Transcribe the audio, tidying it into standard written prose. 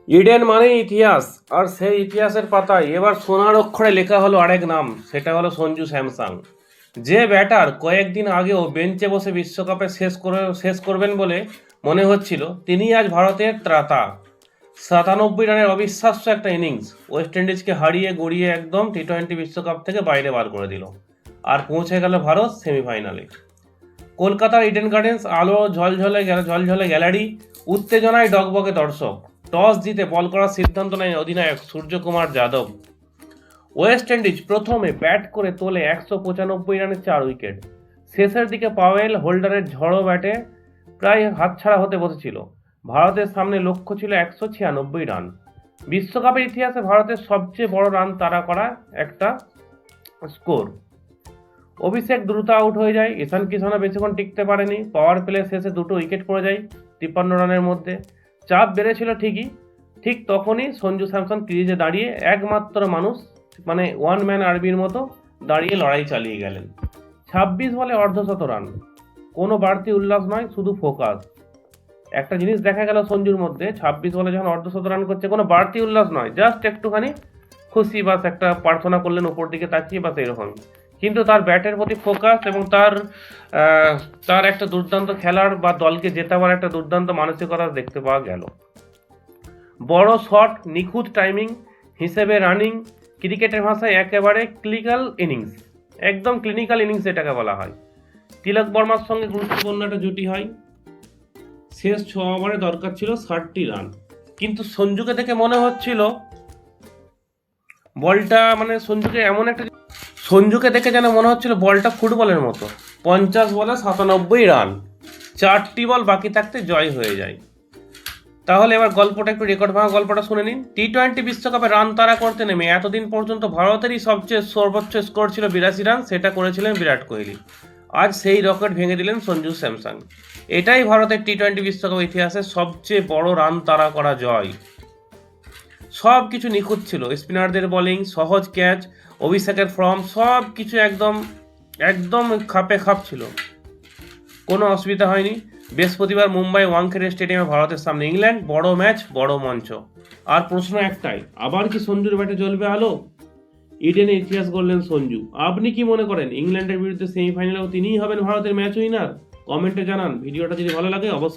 Eden মানে ইতিহাস, আর সেই ইতিহাসের পাতায় এবার সোনার অক্ষরে লেখা হলো আরেক নাম, সেটা হলো সঞ্জু স্যামসাং। যে ব্যাটার কয়েকদিন আগেও বেঞ্চে বসে বিশ্বকাপে শেষ করবেন বলে মনে হচ্ছিল, তিনি আজ ভারতের ত্রাতা। 97 রানের অবিশ্বাস্য একটা ইনিংস ওয়েস্ট ইন্ডিজকে হারিয়ে গড়িয়ে একদম টি-20 বিশ্বকাপ থেকে বাইরে বার করে দিল, আর পৌঁছে গেল ভারত সেমিফাইনালে। কলকাতার ইডেন গার্ডেন্স আলো ঝলঝলে গ্যালারি, উত্তেজনায় ডগবগে দর্শক। টস জিতে বল করার সিদ্ধান্ত নেয় অধিনায়ক সূর্যকুমার যাদব। ওয়েস্ট ইন্ডিজ প্রথমে ব্যাট করে তোলে 195 রানে 4 উইকেট। শেষের দিকে পাওয়েল হোল্ডারের ঝড়ো ব্যাটে প্রায় হাতছাড়া হতে বসেছিল। ভারতের সামনে লক্ষ্য ছিল 196 রান। বিশ্বকাপের ইতিহাসে ভারতের সবচেয়ে বড় রান তাড়া করা একটা স্কোর। অভিষেক দ্রুত আউট হয়ে যায়, ঈশান কিষানও বেশিক্ষণ টিকতে পারেনি। পাওয়ার প্লে শেষে 2টো উইকেট পড়ে যায় 53 রানের মধ্যে। চাপ বেড়েছিল ঠিকই, ঠিক তখনই সঞ্জু স্যামসন ক্রিজে দাঁড়িয়ে একমাত্র মানুষ, মানে ওয়ান ম্যান আর্মির মতো দাঁড়িয়ে লড়াই চালিয়ে গেলেন। 26 বলে অর্ধশত রান, কোনো বাড়তি উল্লাস নয়, শুধু ফোকাস। একটা জিনিস দেখা গেল সঞ্জুর মধ্যে, 26 বলে যখন অর্ধশত রান করছে, কোনো বাড়তি উল্লাস নয়, জাস্ট একটুখানি খুশি, বাস একটা প্রার্থনা করলেন উপর দিকে তাকিয়ে, বাস এরকম। কিন্তু তার ব্যাটের প্রতি ফোকাস এবং তার একটা দুর্দান্ত খেলার বা দলকে জেতাবার একটা দুর্দান্ত মানসিকতা দেখতে পাওয়া গেল। বড় শট, নিখুঁত টাইমিং হিসেবে রানিং, ক্রিকেটের ভাষায় একেবারে ক্লিনিক্যাল ইনিংস, একদম ক্লিনিক্যাল ইনিংস এটাকে বলা হয়। তিলক বর্মার সঙ্গে গুরুত্বপূর্ণ একটা জুটি হয়। শেষ 6 ওভারে দরকার ছিল 60 রান, কিন্তু সঞ্জুকে দেখে মনে হচ্ছিল বলটা, মানে সঞ্জুকে দেখে যেন মনে হচ্ছিল বলটা ফুটবলের মতো। 50 বলে 97 রান, 4টি বল বাকি থাকতে জয় হয়ে যায়। তাহলে এবার গল্পটা একটু রেকর্ড ভাঙা গল্পটা শুনে নিন। টি-20 বিশ্বকাপে রান তাড়া করতে নেমে এতদিন পর্যন্ত ভারতেরই সবচেয়ে সর্বোচ্চ স্কোর ছিল 82 রান, সেটা করেছিলেন বিরাট কোহলি। আজ সেই রেকর্ড ভেঙে দিলেন সঞ্জু স্যামসন। এটাই ভারতের টি-20 বিশ্বকাপ ইতিহাসের সবচেয়ে বড় রান তাড়া করা জয়। সব কিছু নিখুঁত ছিল, স্পিনারদের বোলিং, সহজ ক্যাচ, অভিষেকের ফর্ম, সব কিছু একদম খাপে খাপ ছিল, কোনো অসুবিধা হয়নি। বৃহস্পতিবার মুম্বাই ওয়াংখেড়ে স্টেডিয়ামে ভারতের সামনে ইংল্যান্ড, বড় ম্যাচ, বড় মঞ্চ। আর প্রশ্ন একটাই, আবার কি সঞ্জুর ব্যাটে জ্বলবে আলো? ইডেনে ইতিহাস গড়লেন সঞ্জু। আপনি কি মনে করেন ইংল্যান্ডের বিরুদ্ধে সেমিফাইনালেও তিনিই হবেন ভারতের ম্যাচ উইনার? কমেন্টে জানান। ভিডিওটা যদি ভালো লাগে অবশ্যই